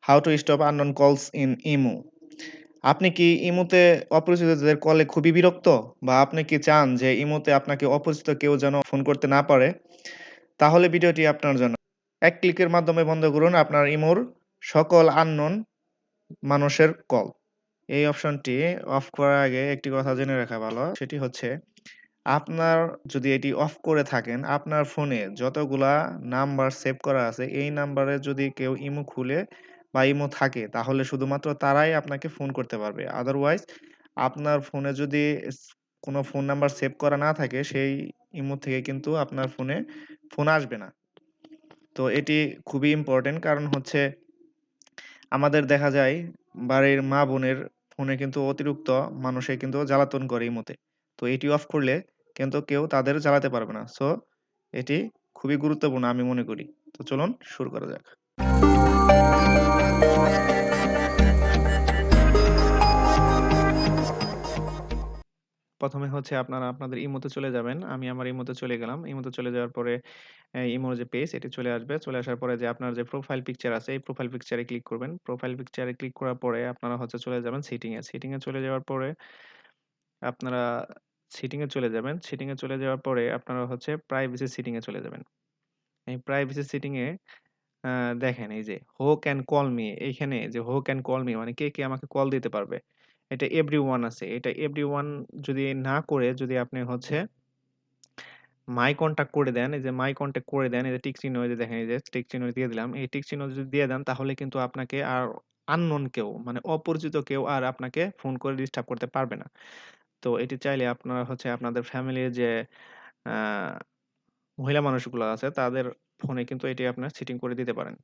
How to stop unknown কলস in imo. আপনি কি ইমোতে অপরিচিতদের কলে খুবই বিরক্ত? বা আপনি কি চান যে ইমোতে আপনাকে অপরিচিত কেউ যেন ফোন করতে না পারে? তাহলে ভিডিওটি আপনার জন্য। এক ক্লিকের মাধ্যমে বন্ধ করুন আপনার ইমোর সকল আননোন মানুষের কল। এই অপশনটি অফ করার আগে একটি কথা জেনে রাখা ভালো। সেটি হচ্ছে আপনার যদি এটি অফ করে থাকেন, আপনার ফোনে যতগুলা নাম্বার সেভ করা আছে, এই নাম্বারে যদি কেউ ইমো খুলে বা ইমো থাকে, তাহলে শুধুমাত্র তারাই আপনাকে ফোন করতে পারবে। আদারওয়াইজ আপনার ফোনে যদি কোনো ফোন নাম্বার সেভ করা না থাকে, সেই ইমো থেকে কিন্তু আপনার ফোনে ফোন আসবে না। তো এটি খুবই ইম্পোর্টেন্ট, কারণ হচ্ছে আমাদের দেখা যায় বাড়ির মা-বোনের ফোনে কিন্তু অতিরিক্ত মানুষে কিন্তু জ্বালাতন করে ইমোতে। তো এটি অফ করলে কিন্তু কেউ তাদের জ্বালাতে পারবে না। সো এটি খুবই গুরুত্বপূর্ণ আমি মনে করি। তো চলুন শুরু করা যাক। প্রথমে হচ্ছে আপনারা আপনাদের ইমোতে চলে যাবেন। আমি আমার ইমোতে চলে গেলাম। ইমোতে চলে যাওয়ার পরে ইমোর যে পেজ এটি চলে আসবে। চলে আসার পরে যে আপনার যে প্রোফাইল পিকচার আছে, এই প্রোফাইল পিকচারে ক্লিক করবেন। প্রোফাইল পিকচারে ক্লিক করার পরে আপনারা হচ্ছে চলে যাবেন সেটিং এ। সেটিং এ চলে যাওয়ার পরে আপনারা সেটিং এ চলে যাবেন। সেটিং এ চলে যাওয়ার পরে আপনারা হচ্ছে প্রাইভেসি সেটিং এ চলে যাবেন। এই প্রাইভেসি সেটিং এ আ দেখেন এই যে হু ক্যান কল মি, এইখানে যে হু ক্যান কল মি মানে কে আমাকে কল দিতে পারবে। এটা এভরিওয়ান আছে। এটা এভরিওয়ান যদি না করে যদি আপনি হচ্ছে মাই কনট্যাক্ট করে দেন, এই যে মাই কনট্যাক্ট করে দেন, এই যে টিক চিহ্ন এই যে দেখেন এই যে টিক চিহ্ন দিয়ে দিলাম। এই টিক চিহ্ন যদি দিয়ে দেন তাহলে কিন্তু আপনাকে আর আননোন কেউ মানে অপরিচিত কেউ আর আপনাকে ফোন করে ডিস্টার্ব করতে পারবে না। তো এটি চাইলে আপনারা হচ্ছে আপনাদের ফ্যামিলির যে আ মহিলা মানুষগুলো আছে তাদের ফোনে কিন্তু এটি আপনার সেটিং করে দিতে পারেন।